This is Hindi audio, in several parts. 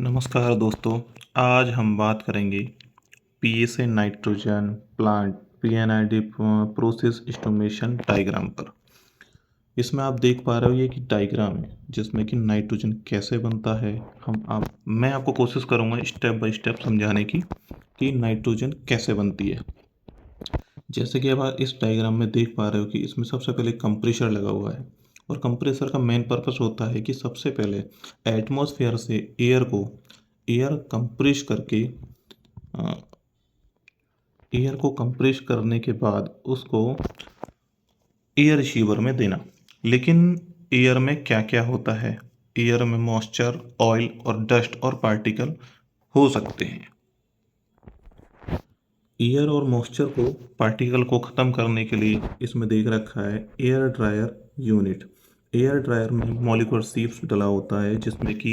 नमस्कार दोस्तों। आज हम बात करेंगे PSA nitrogen plant PNID process estimation diagram पर। इसमें आप देख पा रहे हो ये कि डायग्राम है जिसमें कि नाइट्रोजन कैसे बनता है। मैं आपको कोशिश करूंगा स्टेप बाय स्टेप समझाने की कि नाइट्रोजन कैसे बनती है। जैसे कि अब आप इस डायग्राम में देख पा रहे हो कि इसमें सबसे पहले कंप्रेसर लगा हुआ है और कंप्रेसर का मेन पर्पस होता है कि सबसे पहले एटमॉस्फेयर से एयर कंप्रेस करके एयर को कंप्रेस करने के बाद उसको एयर रिसीवर में देना। लेकिन एयर में क्या क्या होता है? एयर में मॉइस्चर, ऑयल और डस्ट और पार्टिकल हो सकते हैं। एयर और मॉइस्चर को पार्टिकल को ख़त्म करने के लिए इसमें देख रखा है air dryer unit. Air dryer में मॉलिक्यूलर सीव्स डला होता है जिसमें कि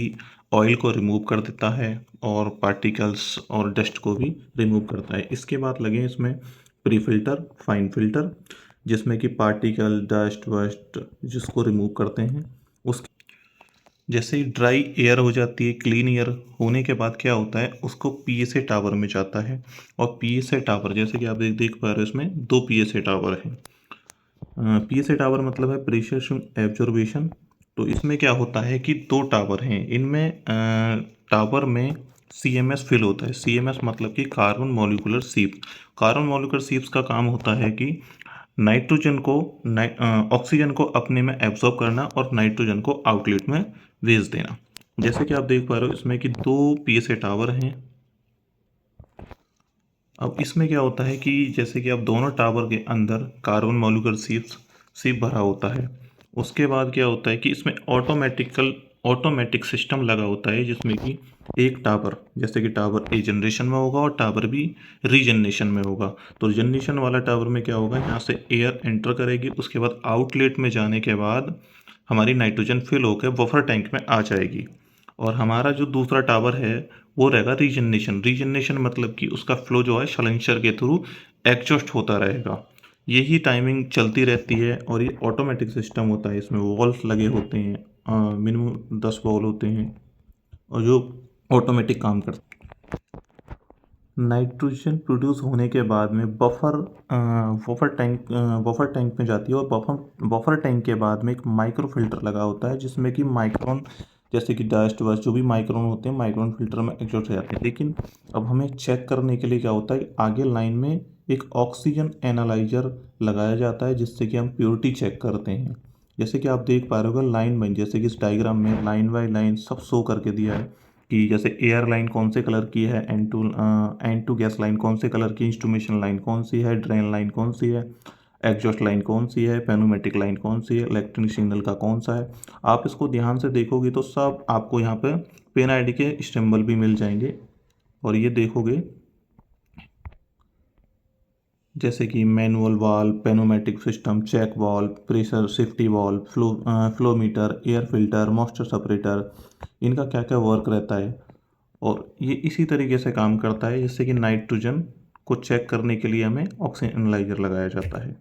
ऑयल को रिमूव कर देता है और पार्टिकल्स और डस्ट को भी रिमूव करता है। इसके बाद लगे इसमें प्री फिल्टर, फाइन फिल्टर, जिसमें कि पार्टिकल, डस्ट वस्ट जिसको रिमूव करते हैं। उसके जैसे ही ड्राई एयर हो जाती है, क्लीन एयर होने के बाद क्या होता है, उसको पीएसए टावर में जाता है। और पीएसए टावर जैसे कि आप देख पा रहे हो इसमें दो पीएसए टावर हैं। पीएसए टावर मतलब है प्रेशर एब्जॉर्बेशन। तो इसमें क्या होता है कि दो टावर हैं। इनमें टावर में सीएमएस फिल होता है। सीएमएस मतलब कि कार्बन मॉलिक्यूलर सीप्स। कार्बन मॉलिक्यूलर सीप्स का काम होता है कि नाइट्रोजन को ऑक्सीजन को अपने में एब्जॉर्ब करना और नाइट्रोजन को आउटलेट में भेज देना। जैसे कि आप देख पा रहे हो इसमें कि दो पीएसए टावर हैं। अब इसमें क्या होता है कि जैसे कि अब दोनों टावर के अंदर कार्बन मॉलिक्यूलर सिप भरा होता है। उसके बाद क्या होता है कि इसमें ऑटोमेटिक सिस्टम लगा होता है जिसमें कि एक टावर जैसे कि टावर ए जनरेशन में होगा और टावर बी रीजनरेशन में होगा। तो रीजनरेशन वाला टावर में क्या होगा, यहाँ से एयर एंटर करेगी, उसके बाद आउटलेट में जाने के बाद हमारी नाइट्रोजन फिल होकर बफर टैंक में आ जाएगी। और हमारा जो दूसरा टावर है वो रहेगा रीजनरेशन। रीजनरेशन मतलब कि उसका फ्लो जो है सलेंसर के थ्रू एग्जॉस्ट होता रहेगा। यही टाइमिंग चलती रहती है और ये ऑटोमेटिक सिस्टम होता है। इसमें वॉल्व लगे होते हैं, मिनिमम 10 वॉल्व होते हैं और जो ऑटोमेटिक काम करते हैं। नाइट्रोजन प्रोड्यूस होने के बाद में बफर टैंक में जाती है और बफर टैंक के बाद में एक माइक्रो फिल्टर लगा होता है जिसमें कि माइक्रोन जैसे कि डस्ट वस्ट जो भी माइक्रोन होते हैं माइक्रोन फिल्टर में एग्जॉस्ट हो जाते हैं। लेकिन अब हमें चेक करने के लिए क्या होता है, आगे लाइन में एक ऑक्सीजन एनालाइजर लगाया जाता है जिससे कि हम प्योरिटी चेक करते हैं। जैसे कि आप देख पा रहे हो लाइन बाई जैसे कि इस डायग्राम में लाइन बाई लाइन सब शो करके दिया है कि जैसे एयर लाइन कौन से कलर की है, एन टू गैस लाइन कौन से कलर की, इंस्ट्रूमेशन लाइन कौन सी है, ड्रेन लाइन कौन सी है, एग्जॉस्ट लाइन कौन सी है, पेनोमेटिक लाइन कौन सी है, इलेक्ट्रॉनिक सिग्नल का कौन सा है। आप इसको ध्यान से देखोगे तो सब आपको यहाँ पे पेन आईडी के सिंबल भी मिल जाएंगे। और ये देखोगे जैसे कि manual valve, pneumatic system, check valve, pressure safety valve, flow meter, air filter, moisture separator, इनका क्या क्या वर्क रहता है। और ये इसी तरीके से काम करता है जिससे कि नाइट्रोजन को चेक करने के लिए हमें ऑक्सीजन एनालाइजर लगाया जाता है।